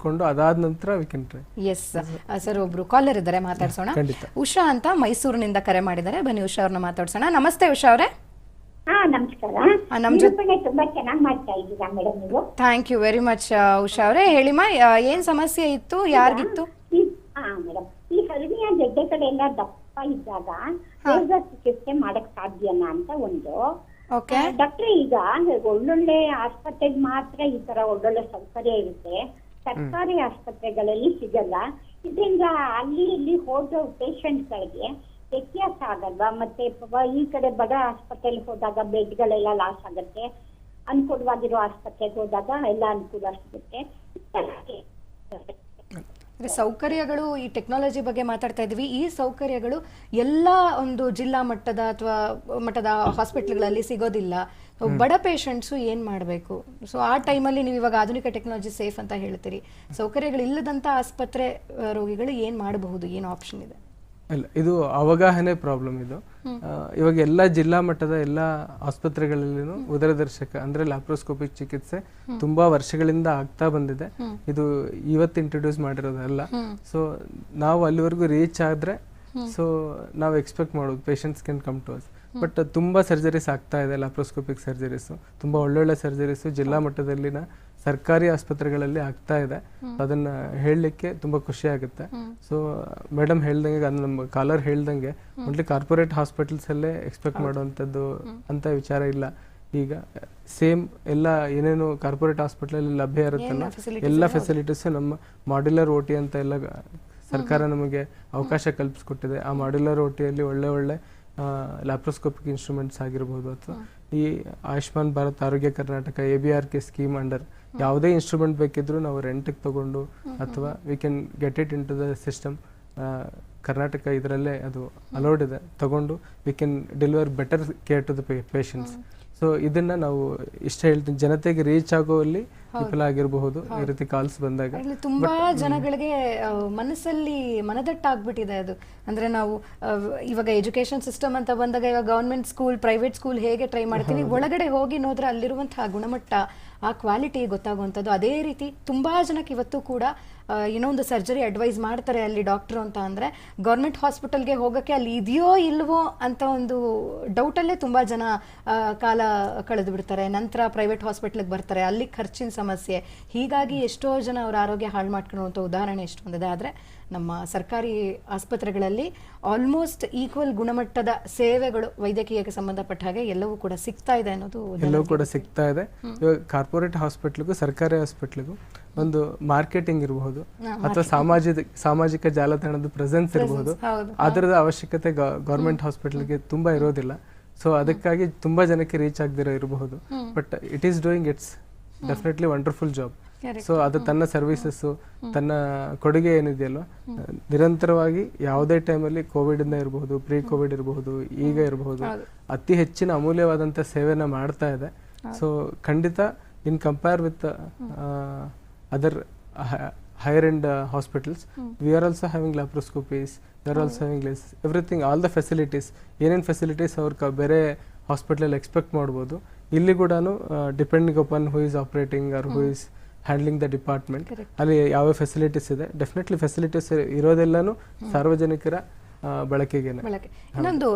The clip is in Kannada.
ಕೊಂಡು ಅದಾದ ನಂತರ we can try. Yes sir, ಒಬ್ರು ಕಾಲರ್ ಇದ್ದಾರೆ, ಮಾತಾಡ್ಸೋಣ. ಉಷಾ ಅಂತ ಮೈಸೂರಿನಿಂದ ಕರೆ ಮಾಡಿದ್ದಾರೆ, ಬನ್ನಿ ಉಷಾ ಅವ್ರನ್ನ ಮಾತಾಡ್ಸೋಣ. ನಮಸ್ತೆ ಉಷಾ ಅವರೇ. ನಮಸ್ಕಾರ. ತುಂಬಾ ಚೆನ್ನಾಗಿ ಮಾಡ್ತಾ ಇದ್ದೀರಾ ಮೇಡಮ್ ನೀವು. Thank you very much Usha ಅವರೇ. ಹೇಳಿಮ್ಮ, ಏನ್ ಸಮಸ್ಯೆ ಇತ್ತು, ಯಾರಿಗಿತ್ತು? ಮೇಡಮ್, ಈ ಹರ್ನಿಯಾ ಗೆಡ್ಡೆಗಳೆಲ್ಲ ದಪ್ಪ ಇದ್ದಾಗ ಬೇಗ ಚಿಕಿತ್ಸೆ ಮಾಡಕ್ ಸಾಧ್ಯನಾ ಅಂತ ಒಂದು. ಡಾಕ್ಟ್ರೆ, ಈಗ ಒಳ್ಳೊಳ್ಳೆ ಆಸ್ಪತ್ರೆಗೆ ಮಾತ್ರ ಈ ತರ ಒಳ್ಳೊಳ್ಳೆ ಸೌಕರ್ಯ ಇರುತ್ತೆ, ಸರ್ಕಾರಿ ಆಸ್ಪತ್ರೆಗಳಲ್ಲಿ ಸಿಗಲ್ಲ. ಇದರಿಂದ ಅಲ್ಲಿ ಇಲ್ಲಿ ಹೋದ ಪೇಷಂಟ್ಗಳಿಗೆ ವ್ಯತ್ಯಾಸ ಆಗಲ್ವಾ? ಮತ್ತೆ ಈ ಕಡೆ ಬಡ ಆಸ್ಪತ್ರೆಯಲ್ಲಿ ಹೋದಾಗ ಬೆಡ್ಗಳೆಲ್ಲ ಲಾಸ್ ಆಗುತ್ತೆ, ಅನುಕೂಲವಾಗಿರೋ ಆಸ್ಪತ್ರೆಗೆ ಹೋದಾಗ ಎಲ್ಲ ಅನುಕೂಲ ಸಿಗುತ್ತೆ. ಸೌಕರ್ಯಗಳು, ಈ ಟೆಕ್ನಾಲಜಿ ಬಗ್ಗೆ ಮಾತಾಡ್ತಾ ಇದ್ವಿ. ಈ ಸೌಕರ್ಯಗಳು ಎಲ್ಲ ಒಂದು ಜಿಲ್ಲಾ ಮಟ್ಟದ ಅಥವಾ ಮಟ್ಟದ ಹಾಸ್ಪಿಟ್ಲ್ಗಳಲ್ಲಿ ಸಿಗೋದಿಲ್ಲ. ಬಡ ಪೇಷಂಟ್ಸು ಏನು ಮಾಡಬೇಕು? ಸೊ ಆ ಟೈಮಲ್ಲಿ ನೀವು ಇವಾಗ ಆಧುನಿಕ ಟೆಕ್ನಾಲಜಿ ಸೇಫ್ ಅಂತ ಹೇಳ್ತೀರಿ, ಸೌಕರ್ಯಗಳು ಇಲ್ಲದಂಥ ಆಸ್ಪತ್ರೆ ರೋಗಿಗಳು ಏನು ಮಾಡಬಹುದು, ಏನು ಆಪ್ಷನ್ ಇದೆ? ಇಲ್ಲ, ಇದು ಅವಗಾಹನೆ ಪ್ರಾಬ್ಲಮ್. ಇದು ಇವಾಗ ಎಲ್ಲ ಜಿಲ್ಲಾ ಮಟ್ಟದ ಎಲ್ಲ ಆಸ್ಪತ್ರೆಗಳಲ್ಲಿನೂ ಉದರದರ್ಶಕ ಅಂದ್ರೆ ಲ್ಯಾಪ್ರೋಸ್ಕೋಪಿಕ್ ಚಿಕಿತ್ಸೆ ತುಂಬಾ ವರ್ಷಗಳಿಂದ ಆಗ್ತಾ ಬಂದಿದೆ. ಇದು ಇವತ್ತು ಇಂಟ್ರೊಡ್ಯೂಸ್ ಮಾಡಿರೋದಲ್ಲ. ಸೊ ನಾವು ಅಲ್ಲಿವರೆಗೂ ರೀಚ್ ಆದ್ರೆ ಸೊ ನಾವು ಎಕ್ಸ್ಪೆಕ್ಟ್ ಮಾಡೋದು patients can come to us. But ತುಂಬಾ ಸರ್ಜರೀಸ್ ಆಗ್ತಾ ಇದೆ, ಲ್ಯಾಪ್ರೋಸ್ಕೋಪಿಕ್ ಸರ್ಜರೀಸು, ತುಂಬಾ ಒಳ್ಳೊಳ್ಳೆ ಸರ್ಜರೀಸು ಜಿಲ್ಲಾ ಮಟ್ಟದಲ್ಲಿನ ಸರ್ಕಾರಿ ಆಸ್ಪತ್ರೆಗಳಲ್ಲಿ ಆಗ್ತಾ ಇದೆ. ಅದನ್ನ ಹೇಳಲಿಕ್ಕೆ ತುಂಬಾ ಖುಷಿ ಆಗುತ್ತೆ. ಸೊ ಮೇಡಮ್ ಹೇಳ್ದಂಗೆ, ನಮ್ಮ ಕಾಲರ್ ಹೇಳ್ದಂಗೆ, ಓನ್ಲಿ ಕಾರ್ಪೊರೇಟ್ ಹಾಸ್ಪಿಟಲ್ಸ್ ಅಲ್ಲೇ ಎಕ್ಸ್ಪೆಕ್ಟ್ ಮಾಡುವಂಥದ್ದು ಅಂತ ವಿಚಾರ ಇಲ್ಲ. ಈಗ ಸೇಮ್ ಎಲ್ಲ ಏನೇನು ಕಾರ್ಪೊರೇಟ್ ಹಾಸ್ಪಿಟಲ್ ಲಭ್ಯ ಇರುತ್ತಲ್ಲ, ಎಲ್ಲ ಫೆಸಿಲಿಟೀಸ್ ನಮ್ಮ ಮಾಡ್ಯುಲರ್ OT ಅಂತ ಎಲ್ಲ ಸರ್ಕಾರ ನಮಗೆ ಅವಕಾಶ ಕಲ್ಪಿಸ್ಕೊಟ್ಟಿದೆ. ಆ ಮಾಡ್ಯುಲರ್ OTಯಲ್ಲಿ ಒಳ್ಳೆ ಒಳ್ಳೆ ಲ್ಯಾಪ್ರೋಸ್ಕೋಪಿಕ್ ಇನ್ಸ್ಟ್ರೂಮೆಂಟ್ಸ್ ಆಗಿರ್ಬೋದು, ಅಥವಾ ಈ Ayushman Bharat Arogya Karnataka ABRK scheme under ಯಾವುದೇ ಇನ್ಸ್ಟ್ರೂಮೆಂಟ್ ಬೇಕಿದ್ರು ನಾವು ರೆಂಟಿಗೆ ತಗೊಂಡು ಅಥವಾ we can get it into the system. Karnataka ಇದರಲ್ಲೇ ಅದು ಅಲೋಡ್ ಇದೆ, ತಗೊಂಡು we can deliver better care to the patients. So ಇದನ್ನ ನಾವು ಇಷ್ಟ ಹೇಳ್ತೀನಿ, ಜನತೆಗೆ ರೀಚ್ ಆಗೋಲ್ಲಿ ವಿಫಲ ಆಗಿರಬಹುದು ಈ ರೀತಿ ಕಾಲ್ಸ್ ಬಂದಾಗ. ತುಂಬಾ ಜನಗಳಿಗೆ ಮನಸ್ಸಲ್ಲಿ ಮನದಟ್ಟಾಗ್ಬಿಟ್ಟಿದೆ ಅದು. ಅಂದ್ರೆ ನಾವು ಇವಾಗ ಎಜುಕೇಶನ್ ಸಿಸ್ಟಮ್ ಅಂತ ಬಂದಾಗ, ಇವಾಗ ಗವರ್ಮೆಂಟ್ ಸ್ಕೂಲ್, ಪ್ರೈವೇಟ್ ಸ್ಕೂಲ್ ಹೇಗೆ ಟ್ರೈ ಮಾಡ್ತೀವಿ, ಒಳಗಡೆ ಹೋಗಿ ನೋಡಿದ್ರೆ ಅಲ್ಲಿರುವಂತಹ ಗುಣಮಟ್ಟ, ಆ ಕ್ವಾಲಿಟಿ ಗೊತ್ತಾಗುವಂಥದ್ದು. ಅದೇ ರೀತಿ ತುಂಬಾ ಜನಕ್ಕೆ ಇವತ್ತು ಕೂಡ ಏನೋ ಒಂದು ಸರ್ಜರಿ ಅಡ್ವೈಸ್ ಮಾಡ್ತಾರೆ ಅಲ್ಲಿ ಡಾಕ್ಟ್ರು ಅಂತ ಅಂದರೆ, ಗೌರ್ಮೆಂಟ್ ಹಾಸ್ಪಿಟಲ್ಗೆ ಹೋಗೋಕ್ಕೆ ಅಲ್ಲಿ ಇದೆಯೋ ಇಲ್ವೋ ಅಂತ ಒಂದು ಡೌಟಲ್ಲೇ ತುಂಬ ಜನ ಕಾಲ ಕಳೆದು ಬಿಡ್ತಾರೆ. ನಂತರ ಪ್ರೈವೇಟ್ ಹಾಸ್ಪಿಟ್ಲಿಗೆ ಬರ್ತಾರೆ, ಅಲ್ಲಿ ಖರ್ಚಿನ ಸಮಸ್ಯೆ, ಹೀಗಾಗಿ ಎಷ್ಟೋ ಜನ ಅವರ ಆರೋಗ್ಯ ಹಾಳು ಮಾಡ್ಕೊಳ್ಳುವಂಥ ಉದಾಹರಣೆ ಎಷ್ಟೊಂದಿದೆ. ಆದರೆ ನಮ್ಮ ಸರ್ಕಾರಿ ಆಸ್ಪತ್ರೆಗಳಲ್ಲಿ ಆಲ್ಮೋಸ್ಟ್ ಈಕ್ವಲ್ ಗುಣಮಟ್ಟದ ಸೇವೆಗಳು ವೈದ್ಯಕೀಯಕ್ಕೆ ಸಂಬಂಧಪಟ್ಟ ಹಾಗೆ ಎಲ್ಲವೂ ಕೂಡ ಸಿಗ್ತಾ ಇದೆ ಅನ್ನೋದು ಎಲ್ಲವೂ ಕೂಡ ಸಿಗ್ತಾ ಇದೆ. ಇವಾಗ ಕಾರ್ಪೊರೇಟ್ ಹಾಸ್ಪಿಟ್ಲಿಗೂ ಸರ್ಕಾರಿ ಹಾಸ್ಪಿಟ್ಲಿಗೂ ಒಂದು ಮಾರ್ಕೆಟಿಂಗ್ ಇರಬಹುದು, ಅಥವಾ ಸಾಮಾಜಿಕ ಜಾಲತಾಣದ ಪ್ರೆಸೆನ್ಸ್ ಇರಬಹುದು, ಅದರದ ಅವಶ್ಯಕತೆ ಗೌರ್ಮೆಂಟ್ ಹಾಸ್ಪಿಟಲ್ಗೆ ತುಂಬಾ ಇರೋದಿಲ್ಲ. ಸೊ ಅದಕ್ಕಾಗಿ ತುಂಬಾ ಜನಕ್ಕೆ ರೀಚ್ ಆಗದಿರೋ ಇರಬಹುದು. But it is doing it's definitely wonderful job. So ಅದು ತನ್ನ ಸರ್ವಿಸಸ್, ತನ್ನ ಕೊಡುಗೆ ಏನಿದೆಯಲ್ವ, ನಿರಂತರವಾಗಿ ಯಾವುದೇ ಟೈಮಲ್ಲಿ ಕೋವಿಡ್ ಇಂದ ಇರಬಹುದು, ಪ್ರೀ ಕೋವಿಡ್ ಇರಬಹುದು, ಈಗ ಇರಬಹುದು, ಅತಿ ಹೆಚ್ಚಿನ ಅಮೂಲ್ಯವಾದಂಥ ಸೇವೆನ ಮಾಡ್ತಾ ಇದೆ. ಸೊ ಖಂಡಿತ in compare with other higher end hospitals, we are also having laparoscopies, we are also having everything, all the facilities, ಏನೇನು ಫೆಸಿಲಿಟೀಸ್ ಅವ್ರ ಬೇರೆ ಹಾಸ್ಪಿಟಲ್ ಎಕ್ಸ್ಪೆಕ್ಟ್ ಮಾಡ್ಬೋದು, ಇಲ್ಲಿ ಕೂಡ depending upon who is operating or who is handling the department, ಅಲ್ಲಿ ಯಾವ ಫೆಸಿಲಿಟೀಸ್ ಇದೆ. ಡೆಫಿನೆಟ್ಲಿ ಫೆಸಿಲಿಟೀಸ್ ಇರೋದೆಲ್ಲನೂ ಸಾರ್ವಜನಿಕರ ಬಳಕೆಗೆ. ಇನ್ನೊಂದು